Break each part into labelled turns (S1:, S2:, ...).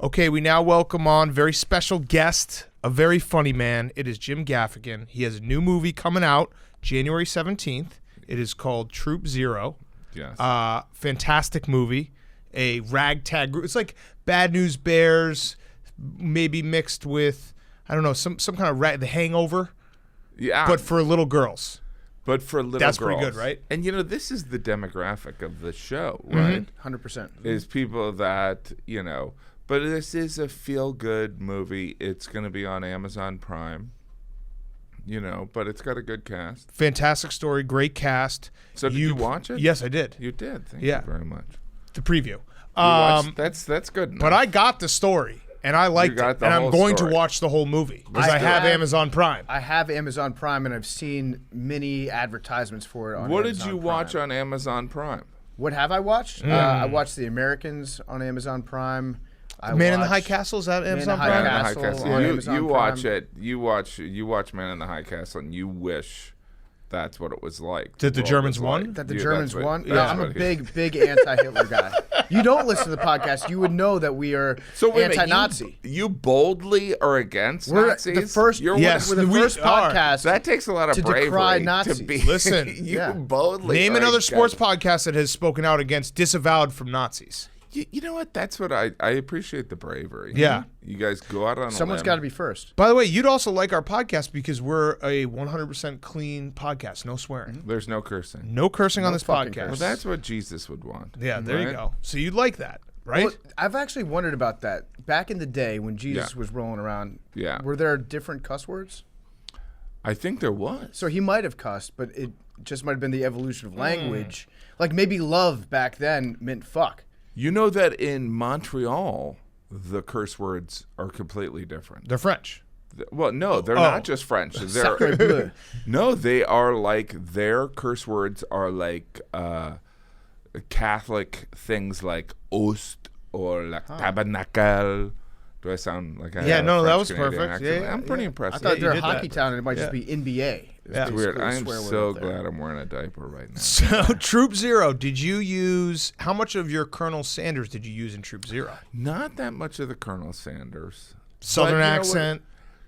S1: Okay, we now welcome on very special guest, a very funny man. It is Jim Gaffigan. He has a new movie coming out January 17th. It is called Troop Zero.
S2: Yes.
S1: Fantastic movie. A ragtag group. It's like Bad News Bears, maybe mixed with, I don't know, some kind of The Hangover.
S2: Yeah.
S1: But for little girls.
S2: But for little
S1: That's
S2: girls.
S1: pretty good, right?
S2: And, this is the demographic of the show, right?
S3: 100%.
S2: Is people that, but this is a feel-good movie. It's going to be on Amazon Prime, but it's got a good cast.
S1: Fantastic story, great cast.
S2: So did you watch it?
S1: Yes, I did.
S2: You did. Thank
S1: Yeah.
S2: you very much.
S1: The preview.
S2: That's good enough.
S1: But I got the story, and I liked it, and I'm going to watch the whole movie because I have Amazon Prime.
S3: I have Amazon Prime, and I've seen many advertisements for it on
S2: What
S3: Amazon
S2: did you
S3: Prime.
S2: watch on Amazon Prime?
S3: What have I watched? I watched The Americans on Amazon Prime.
S1: Man in the High Castle, is that Amazon
S3: Man in the
S1: Prime?
S3: High Castle. on
S2: You
S3: Amazon
S2: watch
S3: Prime.
S2: it. You watch Man in the High Castle, and you wish that's what it was like.
S1: That the Germans won?
S3: That the
S2: Yeah,
S3: Germans
S2: that's what-
S3: won?
S2: that's
S3: Yeah, I'm a
S2: what
S3: big anti-Hitler guy. You don't listen to the podcast, you would know that we are
S2: So wait a minute,
S3: anti-Nazi.
S2: you boldly are against
S3: We're
S2: Nazis?
S3: the first.
S2: You're
S1: Yes,
S3: we're the
S1: we
S3: first
S1: are.
S3: podcast.
S2: that takes a lot of
S3: to
S2: bravery
S3: decry
S2: to
S3: Nazis.
S2: be.
S1: Listen,
S2: you
S3: Yeah.
S2: boldly
S1: Name
S2: are
S1: another
S2: against-
S1: sports podcast that has spoken out against disavowed from Nazis.
S2: You know what? That's what I appreciate the bravery.
S1: Yeah.
S2: You guys go out on
S3: Someone's
S2: a
S3: got
S2: limb.
S3: to be first.
S1: By the way, you'd also like our podcast because we're a 100% clean podcast. No swearing.
S2: There's no cursing.
S1: No cursing on this
S3: fucking
S1: podcast.
S2: Well, that's what Jesus would want.
S1: Yeah, there you
S2: right?
S1: go. So you'd like that, right?
S3: Well, I've actually wondered about that. Back in the day when Jesus
S2: Yeah.
S3: was rolling around,
S2: Yeah.
S3: were there different cuss words?
S2: I think there was.
S3: So he might have cussed, but it just might have been the evolution of language. Like maybe love back then meant fuck.
S2: You know that in Montreal, the curse words are completely different.
S1: They're French.
S2: Well, no, they're not just French.
S3: Sacre
S2: They're
S3: bleu.
S2: no, they are like their curse words are like Catholic things like ost or la tabernacle. Do I sound like I
S1: Yeah,
S2: have a
S1: no, that
S2: French
S1: was
S2: Canadian
S1: perfect.
S2: accent?
S1: Yeah,
S2: I'm pretty
S3: I
S2: impressed.
S3: thought
S1: you
S3: they're a
S1: did
S3: hockey
S1: that.
S3: town and it might just be NBA.
S1: Yeah.
S2: It's weird. I am
S3: Swear word
S2: so
S3: up there.
S2: glad I'm wearing a diaper right now.
S1: So Troop Zero, did you use, how much of your Colonel Sanders did you use in Troop Zero?
S2: Not that much of the Colonel Sanders.
S1: Southern
S2: But you know what?
S1: accent.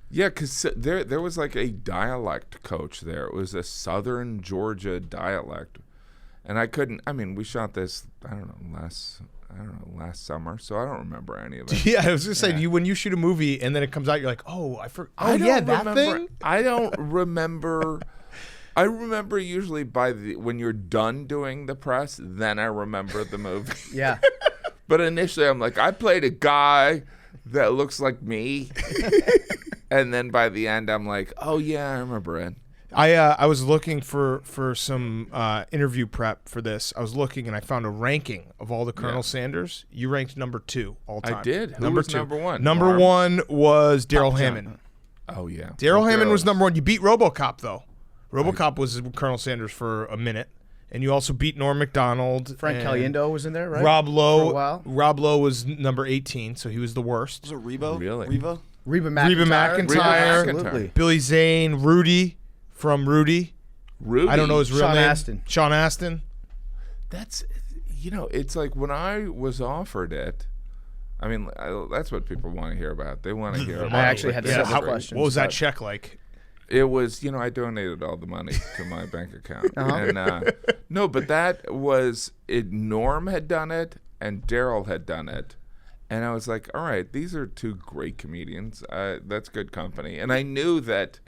S2: Yeah, because there was like a dialect coach there. It was a Southern Georgia dialect, and I couldn't. I mean, we shot this. I don't know last summer, so I don't remember any of it.
S1: Yeah, I was just saying, you when you shoot a movie and then it comes out, you're like, oh, I forgot. Oh,
S2: don't
S1: yeah, that
S2: remember-
S1: thing?
S2: I don't remember. I remember usually when you're done doing the press, then I remember the movie.
S3: Yeah.
S2: But initially, I'm like, I played a guy that looks like me. And then by the end, I'm like, oh, yeah, I remember it.
S1: I was looking for some interview prep for this. I was looking and I found a ranking of all the Colonel Sanders. You ranked number 2 all time.
S2: I did. Who
S1: Number
S2: was
S1: 2.
S2: number 1?
S1: Number
S2: Norm?
S1: 1 was Daryl Hammond.
S2: Oh, yeah.
S1: Daryl Hammond was number 1. You beat RoboCop, though. RoboCop was Colonel Sanders for a minute. And you also beat Norm Macdonald.
S3: Frank
S1: and
S3: Caliendo was in there, right?
S1: Rob Lowe.
S3: For a while.
S1: Rob Lowe was number 18, so he was the worst.
S4: Was it Rebo?
S2: Really?
S4: Reba?
S3: Reba McEntire.
S1: McEntire.
S3: Absolutely.
S1: Billy Zane, Rudy from Rudy.
S2: Rudy.
S1: I don't know his real
S3: Sean
S1: name.
S3: Astin.
S1: Sean Astin.
S2: That's, it's like when I was offered it, I mean, that's what people want to hear about. They want to hear about
S3: I actually had
S2: the
S3: several
S2: history.
S3: questions.
S1: What was that
S3: but-
S1: check like?
S2: It was, I donated all the money to my bank account. And no, but that was it. Norm had done it and Daryl had done it. And I was like, all right, these are 2 great comedians. That's good company. And I knew that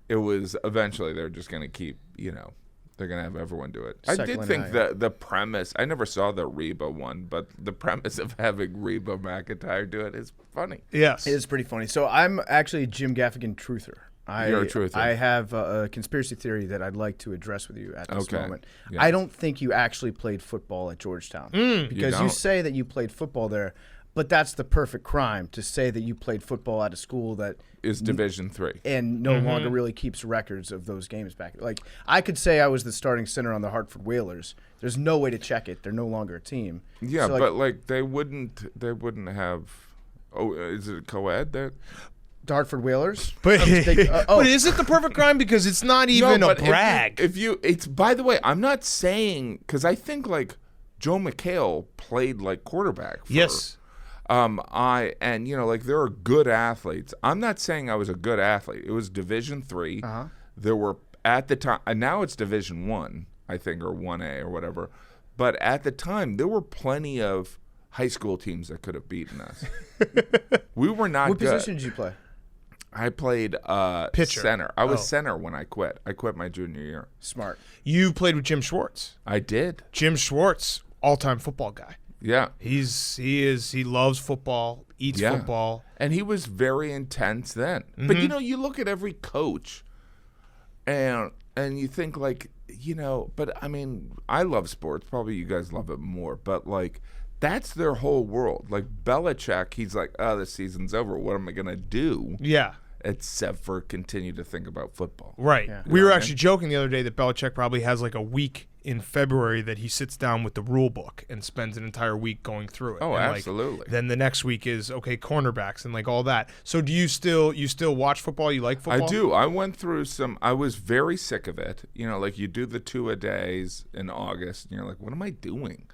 S2: it was eventually they're just going to keep, they're going to have everyone do it. I did think the premise, I never saw the Reba one, but the premise of having Reba McEntire do it is funny.
S1: Yes.
S3: It is pretty funny. So I'm actually Jim Gaffigan truther.
S2: You're a truther.
S3: I have a conspiracy theory that I'd like to address with you at this
S2: Okay.
S3: moment.
S2: Yes.
S3: I don't think you actually played football at Georgetown. Because you
S2: don't?
S3: say that you played football there, but that's the perfect crime to say that you played football at a school that
S2: Is Division 3.
S3: and no longer really keeps records of those games back. Like I could say I was the starting center on the Hartford Whalers. There's no way to check it. They're no longer a team.
S2: Yeah,
S3: So,
S2: but like they wouldn't have. Oh, is it co-ed there?
S3: the Hartford Whalers.
S1: But,
S3: oh.
S1: but is it the perfect crime? Because it's not even a
S2: but
S1: brag.
S2: If you, it's by the way, I'm not saying because I think like Joe McHale played like quarterback. For,
S1: Yes.
S2: Like there are good athletes. I'm not saying I was a good athlete. It was Division III. There were at the time, and now it's Division I, I think, or 1A or whatever. But at the time, there were plenty of high school teams that could have beaten us. We were not
S3: What
S2: good.
S3: position did you play?
S2: I played
S1: Pitcher.
S2: center. I was center when I quit. I quit my junior year.
S3: Smart.
S1: You played with Jim Schwartz.
S2: I did.
S1: Jim Schwartz, all-time football guy.
S2: Yeah.
S1: He loves football, eats football.
S2: And he was very intense then. But you look at every coach and you think like, but I mean, I love sports. Probably you guys love it more, but like that's their whole world. Like Belichick, he's like, "Oh, the season's over. What am I going to do?"
S1: Yeah.
S2: Except for continue to think about football.
S1: Right.
S3: Yeah.
S1: We were actually joking the other day that Belichick probably has like a week in February that he sits down with the rule book and spends an entire week going through it.
S2: Oh,
S1: and
S2: absolutely.
S1: Then the next week is cornerbacks and like all that. So do you still watch football? You like football?
S2: I do. I went through I was very sick of it. Like you do the 2-a-days in August and you're like, what am I doing?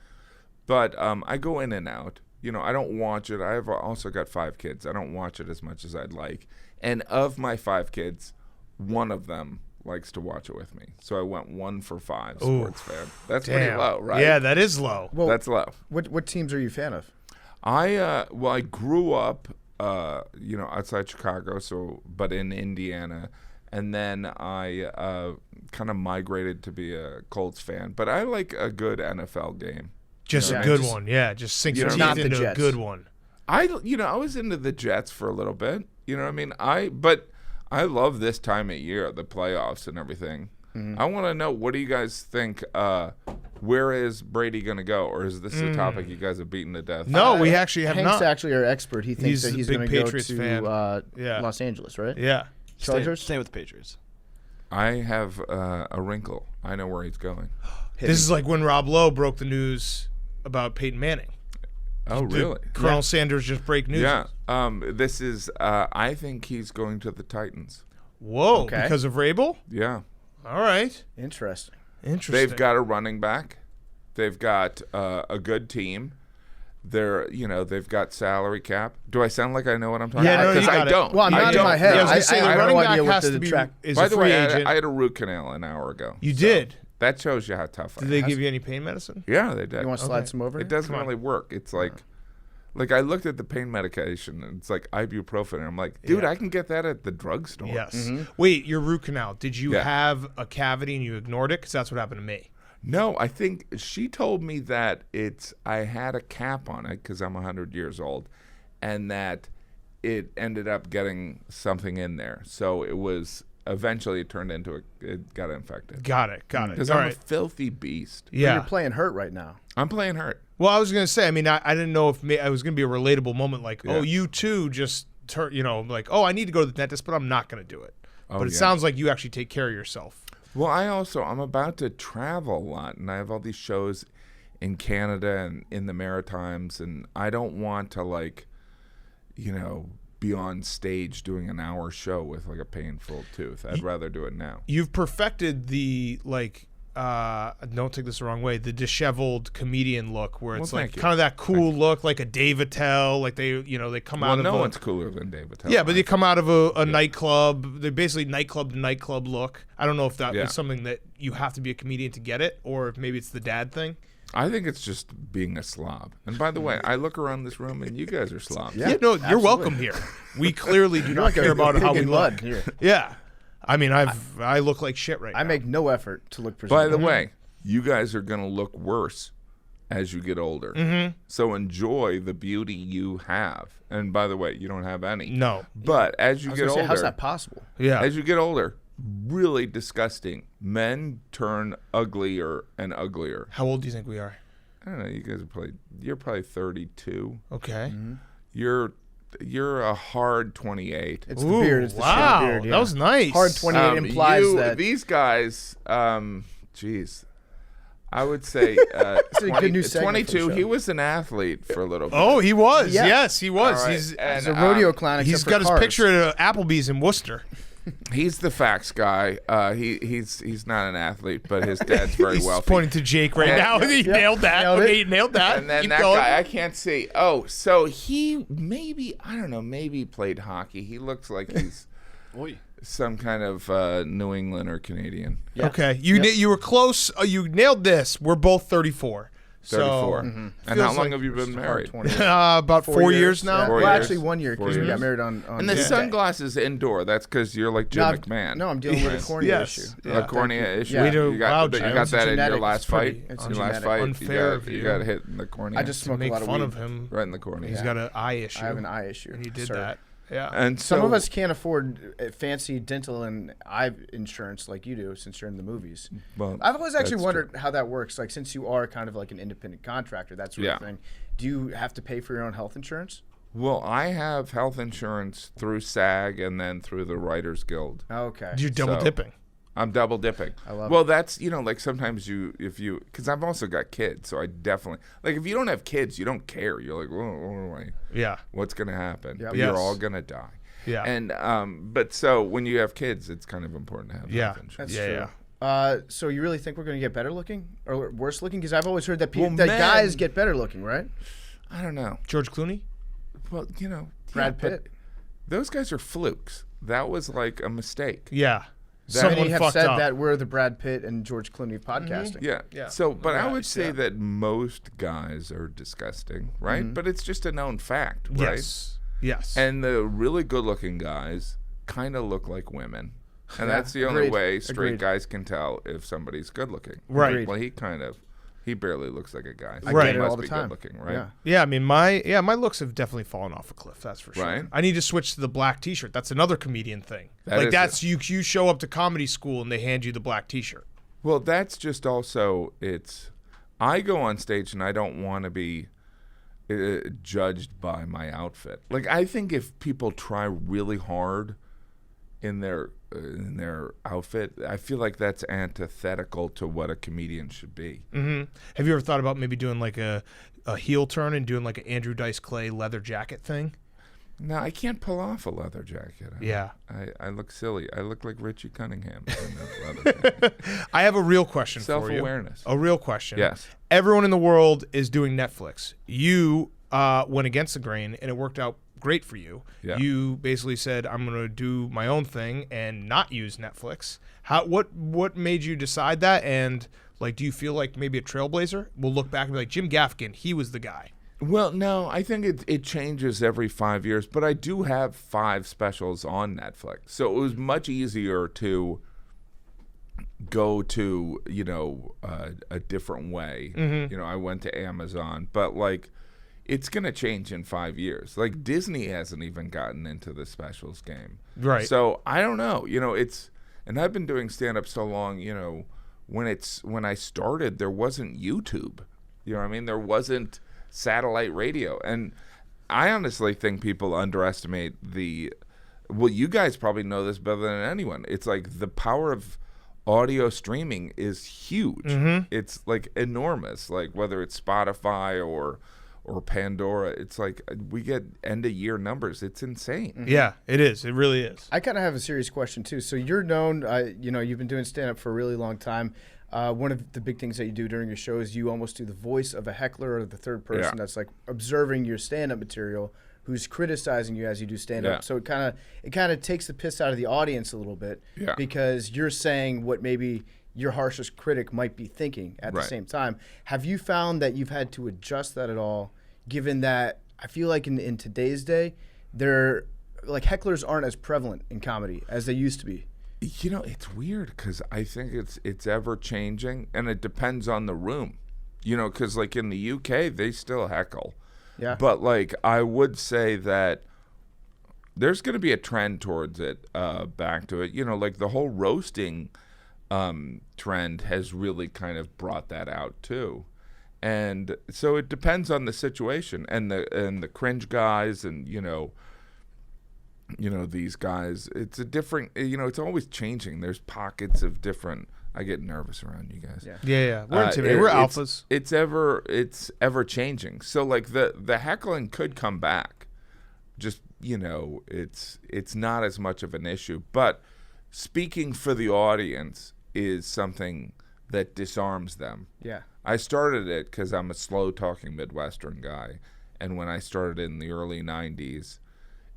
S2: But I go in and out. I don't watch it. I've also got 5 kids. I don't watch it as much as I'd like. And of my 5 kids, one of them likes to watch it with me. So I went 1 for 5 sports fan. That's pretty low, right?
S1: Yeah, that is low.
S3: Well,
S2: that's low.
S3: What teams are you a fan of?
S2: I grew up outside Chicago, but in Indiana, and then I kind of migrated to be a Colts fan. But I like a good NFL game.
S1: Just a good one, yeah. Just sink your
S3: not
S1: teeth
S3: the
S1: into a
S3: Jets.
S1: good one.
S2: I was into the Jets for a little bit. You know what I mean? But I love this time of year, the playoffs and everything. I want to know, what do you guys think? Where is Brady going to go? Or is this a topic you guys have beaten to death?
S1: No, we actually have
S3: Hank's
S1: not.
S3: actually our expert. He thinks
S1: He's
S3: that
S1: a
S3: he's
S1: big
S3: going to go
S1: Patriots
S3: to
S1: fan.
S3: Los Angeles, right?
S1: Yeah.
S3: Chargers?
S4: Stay with the Patriots.
S2: I have a wrinkle. I know where he's going.
S1: This is like when Rob Lowe broke the news about Peyton Manning.
S2: Oh, really?
S1: Colonel Sanders just break news.
S2: Yeah. This is, I think he's going to the Titans.
S1: Whoa,
S3: Okay.
S1: because of Rabel?
S2: Yeah.
S1: All right.
S3: Interesting.
S1: Interesting.
S2: They've got a running back. They've got a good team. They've got salary cap. Do I sound like I know what I'm talking
S1: Yeah,
S2: about?
S1: no, you
S2: Because
S1: got
S2: I
S1: it.
S2: don't.
S3: Well, I'm
S2: I
S3: not in
S2: don't.
S3: my head.
S1: Yeah, I was going to say,
S3: I
S1: the
S3: have
S1: running
S3: no
S1: back
S3: idea what
S1: has
S3: the
S1: to be
S3: track-
S1: is
S2: By
S1: a
S2: the
S1: free
S2: way,
S1: agent.
S2: I had a root canal an hour ago.
S1: You did?
S2: That shows you how tough I
S1: Did
S2: am.
S1: they give you any pain medicine?
S2: Yeah, they did.
S3: You want to slide some over?
S2: It doesn't
S1: Come on.
S2: really work. It's like I looked at the pain medication and it's like ibuprofen. And I'm like, dude,
S1: Yeah.
S2: I can get that at the drugstore.
S1: Yes. Wait, your root canal. Did you
S2: Yeah.
S1: have a cavity and you ignored it? Because that's what happened to me.
S2: No, I think she told me that I had a cap on it because I'm 100 years old, and that it ended up getting something in there. So it was eventually it turned into it got infected.
S1: Got it.
S2: Because
S1: All
S2: I'm a
S1: right.
S2: filthy beast.
S3: But
S1: Yeah.
S3: You're playing hurt right now.
S2: I'm playing hurt.
S1: Well, I was going to say, I mean, I didn't know if I was going to be a relatable moment like,
S2: Yeah.
S1: oh, you too just, like, oh, I need to go to the dentist, but I'm not going to do it.
S2: Oh,
S1: But it
S2: yeah.
S1: sounds like you actually take care of yourself.
S2: Well, I'm about to travel a lot, and I have all these shows in Canada and in the Maritimes, and I don't want to be on stage doing an hour show with like a painful tooth. I'd rather do it now.
S1: You've perfected the, don't take this the wrong way, the disheveled comedian look where it's
S2: Well,
S1: like
S2: thank you.
S1: kind of that cool look, like a Dave Attell, like they come out
S2: Well,
S1: of
S2: no
S1: a,
S2: one's cooler than Dave Attell.
S1: yeah, but they come out of a nightclub. They're basically nightclub to nightclub look. I don't know if that
S2: Yeah.
S1: is something that you have to be a comedian to get it, or if maybe it's the dad thing.
S2: I think it's just being a slob. And by the way, I look around this room and you guys are slobs.
S1: Yeah, no, you're welcome here. We clearly do not care about how we look.
S3: Mud here.
S1: Yeah, I mean, I look like shit right now.
S3: I make no effort to look
S2: By
S3: presentable.
S2: the way, you guys are going to look worse as you get older. Mm-hmm. So enjoy the beauty you have. And by the way, you don't have any.
S1: No.
S2: But as you
S3: I was
S2: get
S3: gonna say,
S2: older,
S3: how's that possible?
S1: Yeah.
S2: as you get older, really disgusting. Men turn uglier and uglier.
S1: How old do you think we are?
S2: I don't know. You guys are you're probably 32.
S1: Okay.
S2: You're a hard 28.
S3: It's the beard. It's the
S1: wow,
S3: short beard. Yeah.
S1: that was nice.
S3: Hard 28 implies that.
S2: These guys, geez, I would say
S3: a good new segment for the
S2: 22.
S3: show.
S2: He was an athlete for a little bit.
S1: Oh, he was.
S3: Yeah.
S1: Yes, he was.
S2: All right,
S1: He's
S2: and,
S3: He's a rodeo clown.
S1: he's
S3: except for
S1: got his
S3: cars.
S1: picture at Applebee's in Worcester.
S2: He's the facts guy. He's not an athlete, but his dad's very
S1: He's
S2: wealthy.
S1: pointing to Jake right now. He nailed that.
S3: Nailed it.
S1: Okay, he nailed that.
S2: And then
S1: Keep
S2: that
S1: going.
S2: guy, I can't see. Oh, so he maybe, I don't know, maybe played hockey. He looks like he's some kind of New Englander Canadian.
S3: Yeah.
S1: Okay, you were close. You nailed this. We're both 34.
S2: 34.
S1: So,
S2: And
S1: feels
S2: how long
S1: like
S2: have you been married?
S3: 20.
S1: about 4 years now.
S3: Yeah.
S2: 4
S3: Well,
S2: years.
S3: actually 1 year because
S2: 4
S3: we got
S2: years.
S3: married on
S2: And the
S3: Tuesday.
S2: sunglasses indoor. That's because you're like Jim McMahon.
S3: No, I'm dealing with a cornea
S1: Yes.
S3: issue.
S1: Yeah.
S2: A cornea issue.
S3: Yeah.
S1: We do-
S2: You got,
S1: wow,
S2: you
S1: Jim.
S2: got
S3: It's
S2: that in your
S3: genetic.
S2: last
S3: It's pretty-
S2: fight.
S3: it's
S2: Your last
S3: genetic.
S2: fight.
S1: Unfair of
S2: you
S1: you.
S2: got hit in the cornea.
S3: I just smoke a
S1: Make
S3: lot of
S1: fun
S3: weed.
S1: of him.
S2: right in the cornea.
S1: He's got an eye issue.
S3: I have an eye issue.
S1: and he did
S3: sir.
S1: that. Yeah.
S2: And so,
S3: Some of us can't afford fancy dental and eye insurance like you do since you're in the movies.
S2: well,
S3: I've always actually
S2: that's
S3: wondered how that works. Like, since you are kind of like an independent contractor, that sort of
S2: Yeah.
S3: thing, do you have to pay for your own health insurance?
S2: Well, I have health insurance through SAG and then through the Writers Guild.
S3: Okay.
S1: You're double
S2: So-
S1: dipping.
S2: I'm double dipping.
S3: I love
S2: well, that's, like sometimes because I've also got kids, so I definitely, like if you don't have kids, you don't care. You're like,
S1: Yeah.
S2: what's going to happen?
S3: Yep.
S2: But you're
S1: Yes.
S2: all going to die.
S1: Yeah.
S2: And, but so when you have kids, it's kind of important to have
S1: Yeah.
S2: health insurance.
S3: That's
S1: Yeah,
S3: true. So you really think we're going to get better looking or worse looking? Because I've always heard that
S2: Well,
S3: that
S2: men-
S3: guys get better looking, right?
S2: I don't know.
S1: George Clooney.
S2: Well,
S3: Brad
S2: but
S3: Pitt.
S2: those guys are flukes. That was like a mistake.
S1: Yeah.
S3: Many
S1: Someone
S3: have
S1: fucked
S3: said
S1: up.
S3: that we're the Brad Pitt and George Clooney of podcasting.
S2: Yeah.
S1: Yeah.
S2: So, but I would
S1: Right,
S2: say
S1: yeah.
S2: that most guys are disgusting, right? But it's just a known fact, right?
S1: Yes. Yes.
S2: And the really good-looking guys kind of look like women, and
S3: Yeah,
S2: that's the only
S3: agreed,
S2: way straight
S3: agreed.
S2: guys can tell if somebody's good-looking.
S1: Right.
S3: Agreed.
S2: Well, he barely looks like a guy. So
S1: I get
S2: he
S1: it
S2: must
S3: all the
S2: be
S3: time.
S2: good-looking, right?
S3: Yeah.
S1: Yeah, I mean my looks have definitely fallen off a cliff. That's for sure.
S2: Right.
S1: I need to switch to the black T-shirt. That's another comedian thing.
S2: That is
S1: You show up to comedy school and they hand you the black T-shirt.
S2: Well, that's just also I go on stage and I don't want to be judged by my outfit. Like I think if people try really hard in their outfit, I feel like that's antithetical to what a comedian should be.
S1: Mm-hmm. Have you ever thought about maybe doing like a heel turn and doing like an Andrew Dice Clay leather jacket thing?
S2: No, I can't pull off a leather jacket.
S1: Yeah.
S2: I look silly. I look like Richie Cunningham in a leather jacket.
S1: I have a real question for you.
S2: Self-awareness.
S1: A real question.
S2: Yes.
S1: Everyone in the world is doing Netflix. You went against the grain, and it worked out great for you.
S2: Yeah.
S1: You basically said, I'm going to do my own thing and not use Netflix. What made you decide that? And like, do you feel like maybe a trailblazer? We'll look back and be like, Jim Gaffigan, he was the guy.
S2: Well, no, I think it changes every 5 years, but I do have 5 specials on Netflix. So it was much easier to go to, a different way.
S1: Mm-hmm.
S2: I went to Amazon, but like it's going to change in 5 years. Like Disney hasn't even gotten into the specials game.
S1: Right.
S2: So I don't know, and I've been doing stand up so long, when I started, there wasn't YouTube. You know what I mean? There wasn't satellite radio. And I honestly think people underestimate you guys probably know this better than anyone. It's like the power of audio streaming is huge.
S1: Mm-hmm.
S2: It's like enormous. Like whether it's Spotify or Pandora, it's like we get end of year numbers. It's insane.
S1: Yeah, it is. It really is.
S3: I kind of have a serious question too. So you're known, you've been doing stand up for a really long time. One of the big things that you do during your show is you almost do the voice of a heckler or the third person that's like observing your stand-up material, who's criticizing you as you do stand-up.
S2: Yeah.
S3: So it kind of takes the piss out of the audience a little bit because you're saying what maybe your harshest critic might be thinking at the same time. Have you found that you've had to adjust that at all, given that I feel like in today's day, hecklers aren't as prevalent in comedy as they used to be?
S2: It's weird because I think it's ever changing, and it depends on the room. Because like in the UK, they still heckle.
S3: Yeah.
S2: But like I would say that there's going to be a trend towards it, back to it. Like the whole roasting trend has really kind of brought that out too. And so it depends on the situation and the cringe guys and these guys, it's a different, it's always changing. There's pockets of different, I get nervous around you guys.
S1: Yeah. We're intimidated. We're alphas.
S2: It's ever changing. So like the heckling could come back. Just, it's not as much of an issue, but speaking for the audience is something that disarms them.
S3: Yeah.
S2: I started it because I'm a slow-talking Midwestern guy, and when I started in the early 90s,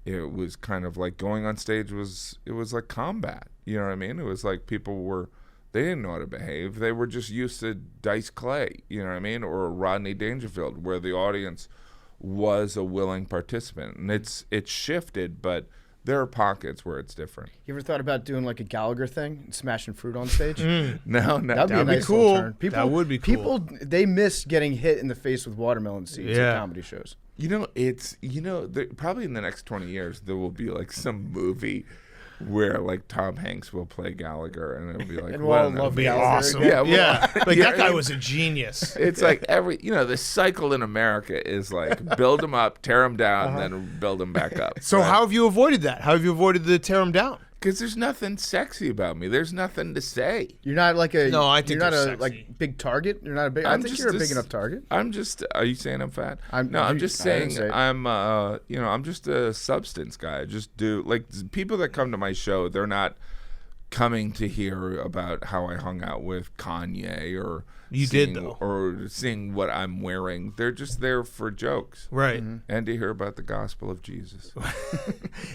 S2: it was kind of like going on stage was like combat. You know what I mean? It was like they didn't know how to behave. They were just used to Dice Clay, you know what I mean, or Rodney Dangerfield, where the audience was a willing participant. And it's shifted, but there are pockets where it's different.
S3: You ever thought about doing like a Gallagher thing and smashing fruit on stage?
S2: No.
S3: That'd be
S1: cool.
S3: Turn.
S1: That would be cool.
S3: People, they miss getting hit in the face with watermelon seeds at comedy shows.
S2: You know, probably in the next 20 years, there will be like some movie where like Tom Hanks will play Gallagher, and it'll be like,
S3: and we'll all love
S1: be
S3: Gallagher
S1: awesome.
S3: again.
S1: Yeah. Like that guy was a genius.
S2: It's like the cycle in America is like build them up, tear them down, then build them back up.
S1: So
S2: right?
S1: how have you avoided that? How have you avoided the tear them down?
S2: Because there's nothing sexy about me. There's nothing to say.
S3: You're not like a.
S1: No, I think
S3: you're not
S1: you're
S3: a
S1: sexy.
S3: like big target. You're not a big. I think you're a big enough target.
S2: I'm just. Are you saying I'm fat? I'm just
S3: I didn't
S2: saying
S3: say it.
S2: I'm. I'm just a substance guy. I just do like people that come to my show. They're not coming to hear about how I hung out with Kanye or seeing what I'm wearing. They're just there for jokes,
S1: right?
S2: And to hear about the gospel of Jesus.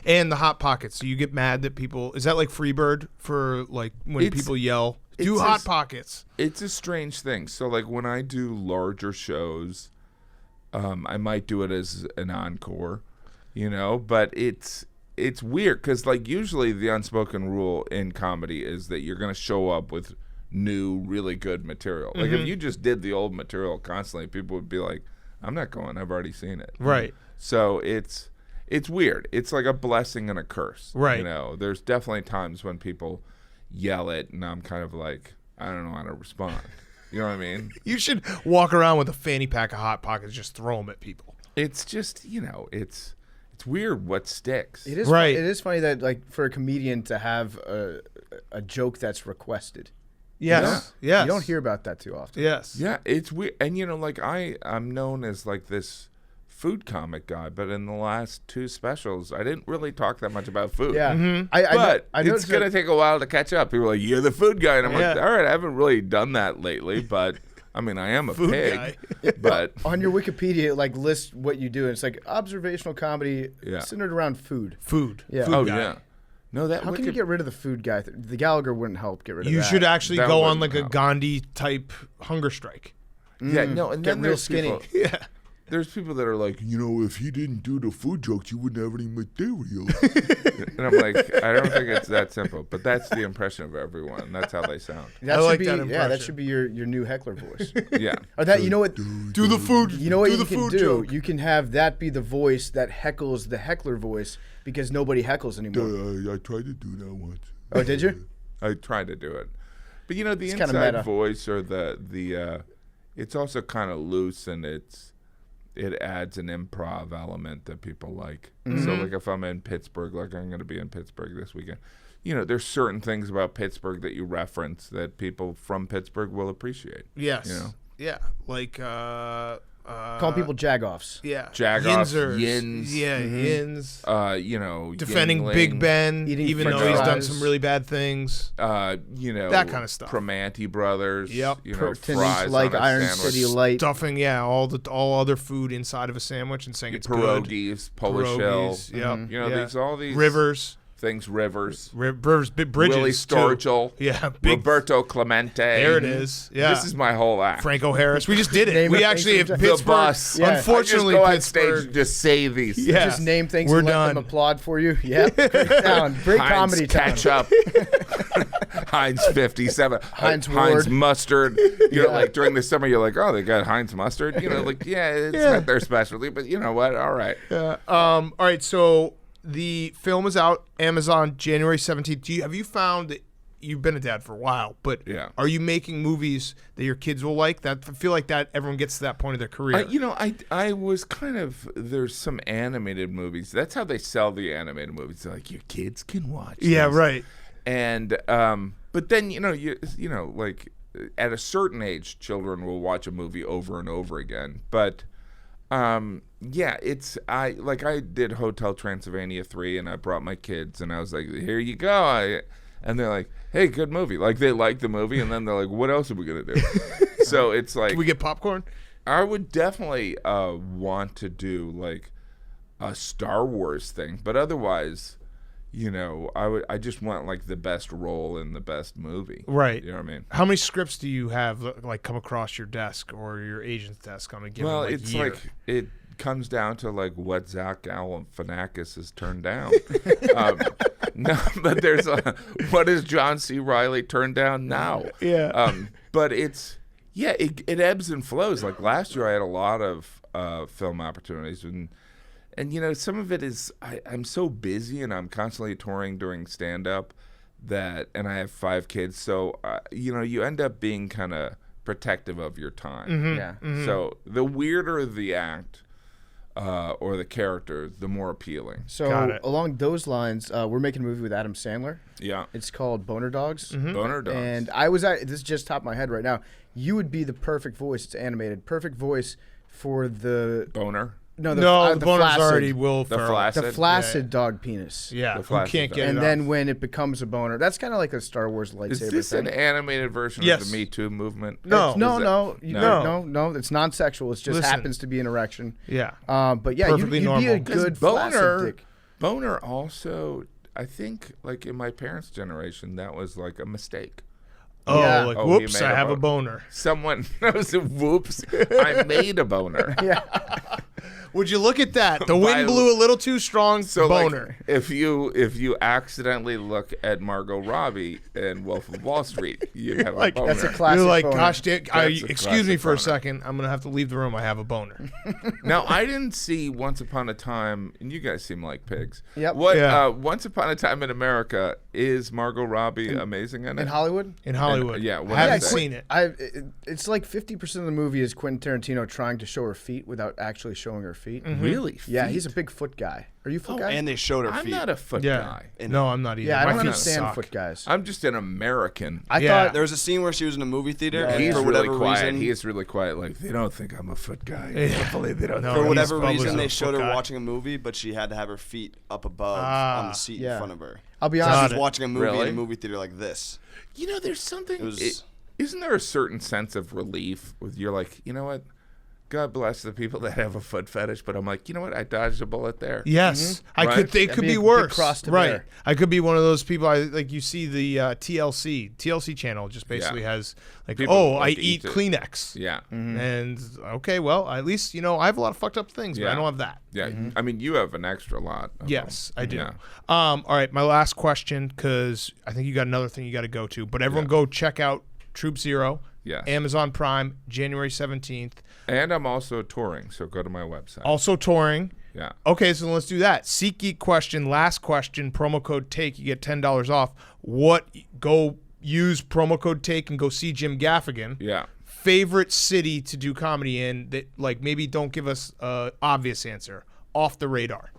S1: And the Hot Pockets. Do you get mad that people? Is that like Freebird for like when people yell? Do Hot Pockets. It's
S2: a strange thing. So like when I do larger shows, I might do it as an encore, but it's weird because like usually the unspoken rule in comedy is that you're going to show up with new, really good material. Like if you just did the old material constantly, people would be like, I'm not going, I've already seen it.
S1: Right.
S2: So it's weird. It's like a blessing and a curse.
S1: Right.
S2: There's definitely times when people yell it and I'm kind of like, I don't know how to respond. You know what I mean?
S1: You should walk around with a fanny pack of Hot Pockets, just throw them at people.
S2: It's just, it's weird what sticks.
S3: It is right. It is funny that like for a comedian to have a joke that's requested.
S1: Yes. Yes.
S3: You don't hear about that too often.
S1: Yes.
S2: Yeah, it's weird. And like I'm known as like this food comic guy, but in the last 2 specials, I didn't really talk that much about food.
S3: Yeah.
S2: But it's gonna take a while to catch up. People are like, "You're the food guy," and I'm like, "All right, I haven't really done that lately, but." I mean, I am a
S1: food
S2: pig,
S1: guy.
S2: But
S3: on your Wikipedia, like list what you do. And it's like observational comedy centered around food.
S1: Food.
S3: Yeah.
S1: Food guy.
S2: Yeah. No, that.
S3: How can you get rid of the food guy? The Gallagher wouldn't help get rid of that.
S1: You should actually
S2: That
S1: go on
S2: wouldn't
S1: like a
S2: help.
S1: Gandhi type hunger strike.
S2: Yeah, no, and
S3: Get
S2: then
S3: real
S2: there's
S3: skinny.
S2: people-
S1: Yeah.
S2: There's people that are like, if he didn't do the food jokes, you wouldn't have any material. And I'm like, I don't think it's that simple. But that's the impression of everyone. That's how they sound.
S3: That
S1: I
S3: should
S1: like
S3: be,
S1: that
S3: that
S1: impression.
S3: should be your new heckler voice.
S2: Yeah.
S3: Or that you know what?
S1: Do the food.
S3: You know what
S1: do
S3: you
S1: the
S3: can
S1: food
S3: do?
S1: joke.
S3: You can have that be the voice that heckles the heckler voice because nobody heckles anymore.
S2: I tried to do that once.
S3: Oh, did you?
S2: I tried to do it. But the
S3: It's kinda
S2: inside
S3: meta.
S2: voice or the it's also kind of loose and it adds an improv element that people like. So like if I'm in Pittsburgh, like I'm going to be in Pittsburgh this weekend, there's certain things about Pittsburgh that you reference that people from Pittsburgh will appreciate.
S1: Yes. Yeah. Like
S3: Call people jagoffs.
S1: yeah.
S2: Jagoffs,
S1: Yinzers.
S2: yins.
S1: Yeah, yins. Defending
S2: Yingling,
S1: Big Ben,
S3: Eating
S1: even
S3: french
S1: though he's done
S3: fries.
S1: some really bad things.
S2: that
S1: kind of stuff.
S2: Primanti Brothers.
S1: Yep.
S3: Pertinence like Iron City Light.
S1: Stuffing, all other food inside of a sandwich and saying it's
S2: pierogies, Polish Hill.
S1: Pierogies, yep.
S2: All these
S1: Rivers.
S2: things. Rivers.
S1: Bridges.
S2: Willie
S1: too.
S2: Sturgill.
S1: Yeah. Big,
S2: Roberto Clemente.
S1: there it is. Yeah.
S2: This is my whole act.
S1: Franco Harris. We just did it.
S3: Name
S1: We
S3: it.
S1: actually have
S3: The
S1: Pittsburgh.
S2: bus.
S3: Yeah.
S1: Unfortunately,
S2: I just go on
S1: Pittsburgh.
S2: stage and just say these.
S1: Yeah.
S3: Just name things
S1: We're
S3: and let
S1: done.
S3: them applaud for you. Yeah. Great town. Great
S2: Heinz
S3: comedy town.
S2: ketchup. Heinz 57.
S3: Heinz
S2: Heinz
S3: Ward.
S2: mustard. Like during the summer, you're like, oh, they got Heinz mustard. It's not their specialty, but you know what? All right.
S1: All right. So the film is out Amazon January 17th. Have you found that you've been a dad for a while, but are you making movies that your kids will like? That I feel like that everyone gets to that point of their career.
S2: I was kind of, there's some animated movies. That's how they sell the animated movies. They're like, your kids can watch
S1: Yeah,
S2: this.
S1: right.
S2: And but then like at a certain age, children will watch a movie over and over again. But I did Hotel Transylvania 3, and I brought my kids, and I was like, here you go. and they're like, "Hey, good movie." Like they like the movie, and then they're like, "What else are we gonna do?" So it's like,
S1: Can we get popcorn?
S2: I would definitely want to do like a Star Wars thing, but otherwise, I just want like the best role in the best movie.
S1: Right.
S2: You know what I mean?
S1: How many scripts do you have like come across your desk or your agent's desk on a given
S2: it's
S1: year?
S2: like it comes down to like what Zach Galifianakis has turned down. No, but there's what has John C. Reilly turned down now?
S1: Yeah.
S2: But it ebbs and flows. Like last year, I had a lot of film opportunities, and some of it is I'm so busy and I'm constantly touring doing stand up and I have 5 kids, so you end up being kind of protective of your time.
S3: Mm-hmm. Yeah.
S1: Mm-hmm.
S2: So the weirder the act or the character, the more appealing.
S3: So along those lines, we're making a movie with Adam Sandler.
S2: Yeah.
S3: It's called Boner Dogs.
S2: Mm-hmm. Boner Dogs.
S3: And this is just top of my head right now. You would be the perfect voice. It's animated. Perfect voice for the
S2: boner.
S1: No, the boner's
S3: flaccid,
S1: already Will Ferrell.
S3: the flaccid dog penis.
S1: Yeah, who can't get it
S3: And
S1: off.
S3: then when it becomes a boner, that's kind of like a Star Wars lightsaber
S2: Is this
S3: thing.
S2: an animated version of the Me Too movement?
S1: No.
S3: No.
S1: No.
S3: It's non-sexual. It just happens to be an erection.
S1: Yeah.
S3: But yeah, you'd be
S1: normal.
S3: a good flaccid dick.
S2: Boner also, I think, like in my parents' generation, that was like a mistake.
S1: Oh,
S3: Yeah.
S1: like,
S2: Oh,
S1: whoops,
S2: he made
S1: I
S2: a
S1: have a
S2: boner.
S1: boner.
S2: Someone knows, whoops, I made a boner.
S3: Yeah.
S1: Would you look at that? The wind blew a little too strong.
S2: So
S1: boner.
S2: Like, if you accidentally look at Margot Robbie in Wolf of Wall Street, you have a boner.
S3: That's a classic.
S1: You're like,
S3: boner.
S1: gosh, excuse me
S2: classic
S1: for a
S2: boner.
S1: second. I'm gonna have to leave the room. I have a boner.
S2: Now, I didn't see Once Upon a Time, and you guys seem like pigs.
S3: Yep.
S2: Once Upon a Time in America, is Margot Robbie amazing in it?
S3: In Hollywood?
S1: In Hollywood.
S2: yeah,
S1: I haven't
S2: is it?
S1: seen it.
S3: It's like 50% of the movie is Quentin Tarantino trying to show her feet without actually showing her feet.
S1: Mm-hmm.
S2: Really?
S3: Yeah,
S2: Feet?
S3: he's a big foot guy. Are you a foot guy?
S4: And they showed her
S2: I'm
S4: feet.
S2: not a foot
S1: Yeah.
S2: guy.
S1: No, I'm not either.
S3: Yeah, I
S1: My
S3: don't
S1: feet
S3: understand
S1: suck.
S3: foot guys.
S2: I'm just an American.
S3: I
S1: Yeah.
S3: thought
S4: There was a scene where she was in a movie theater,
S3: Yeah.
S4: and
S2: He's
S4: for
S2: really
S4: whatever
S2: quiet.
S4: reason,
S2: He is really quiet. Like, they don't think I'm a foot guy.
S1: Yeah.
S2: Hopefully they don't.
S1: No,
S4: for
S1: he's
S4: whatever
S1: probably
S4: reason,
S1: a
S4: they
S1: foot
S4: showed her
S1: guy.
S4: watching a movie, but she had to have her feet up above
S1: Ah,
S4: on the seat
S3: yeah.
S4: in front of her.
S3: I'll be
S4: So
S3: honest.
S4: she
S1: Got
S4: was
S1: it.
S4: watching a movie in
S2: Really?
S4: a movie theater like this.
S2: You know, there's something.
S4: It was-
S2: Isn't there a certain sense of relief with you're like, you know what? God bless the people that have a foot fetish, but I'm like, you know what? I dodged a bullet there.
S1: Yes, I
S2: Right?
S1: could. They
S3: That'd
S1: could
S3: be
S1: be
S3: a big
S1: worse.
S3: cross to
S1: Right.
S3: bear.
S1: I could be one of those people. Like you see the TLC channel just basically has like,
S2: People
S1: oh,
S2: like
S1: I
S2: to
S1: eat
S2: eat it.
S1: Kleenex.
S2: Yeah.
S1: And okay, well, at least I have a lot of fucked up things, but
S2: Yeah.
S1: I don't have that.
S2: Yeah. I mean, you have an extra lot. of
S1: Yes,
S2: them.
S1: I do.
S2: Yeah.
S1: All right, my last question, because I think you got another thing you got to go to. But everyone, go check out Troop Zero.
S2: Yes.
S1: Amazon Prime, January 17th.
S2: And I'm also touring, so go to my website.
S1: Also touring.
S2: Yeah.
S1: Okay, so let's do that. SeatGeek question, last question, promo code TAKE, you get $10 off. Go use promo code TAKE and go see Jim Gaffigan.
S2: Yeah.
S1: Favorite city to do comedy in that, like, maybe don't give us an obvious answer. Off the radar.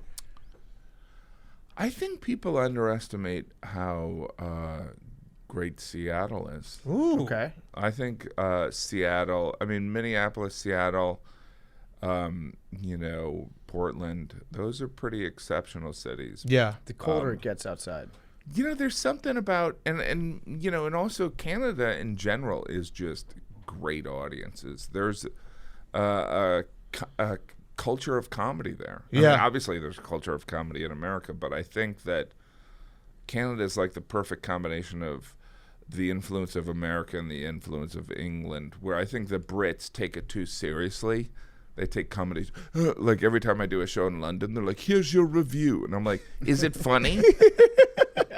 S2: I think people underestimate how great Seattle is.
S1: Ooh.
S3: Okay.
S2: I think Seattle, Minneapolis, Seattle, Portland, those are pretty exceptional cities.
S1: Yeah.
S3: The colder it gets outside.
S2: There's something about, and also Canada in general is just great audiences. There's a culture of comedy there.
S1: Yeah.
S2: Obviously there's a culture of comedy in America, but I think that Canada is like the perfect combination of the influence of America and the influence of England, where I think the Brits take it too seriously. They take comedy, like every time I do a show in London, they're like, here's your review. And I'm like, is it funny?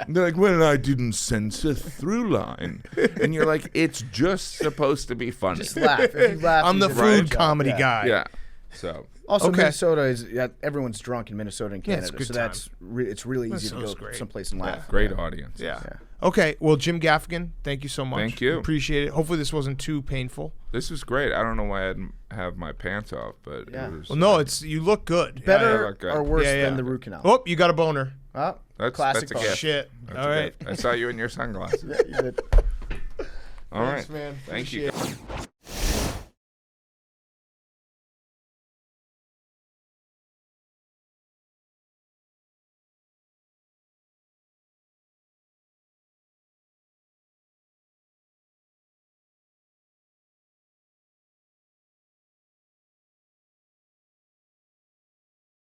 S2: And they're like, well, I didn't sense a through line. And you're like, it's just supposed to be funny.
S3: Just laugh. If you laugh,
S1: I'm
S3: you
S1: the
S3: did a
S1: food
S3: good job.
S1: comedy
S3: Yeah.
S1: guy.
S2: Yeah. So
S3: Also,
S1: Okay.
S3: Minnesota is everyone's drunk in Minnesota and
S1: Yeah, it's
S3: Canada,
S1: a good
S3: so that's it's really easy to
S1: Minnesota's
S3: go
S1: great.
S3: someplace and laugh.
S2: great audience.
S1: Yeah. Okay. Well, Jim Gaffigan, thank you so much.
S2: Thank you.
S1: Appreciate it. Hopefully this wasn't too painful.
S2: This was great. I don't know why I didn't have my pants off, but
S3: Yeah.
S2: it was.
S1: Well, no, you look good.
S3: Better
S2: look good.
S3: or worse
S1: Yeah, yeah.
S3: than the root canal?
S1: Oh, you got a boner.
S3: Oh,
S2: That's
S3: classic
S2: a
S3: boner.
S2: gift.
S1: Shit.
S2: That's
S1: All
S2: a
S1: right.
S2: gift. I saw you in your sunglasses.
S3: Yeah, you did.
S2: All right.
S1: Thanks, man.
S2: Thank
S1: Appreciate
S2: you.
S1: it.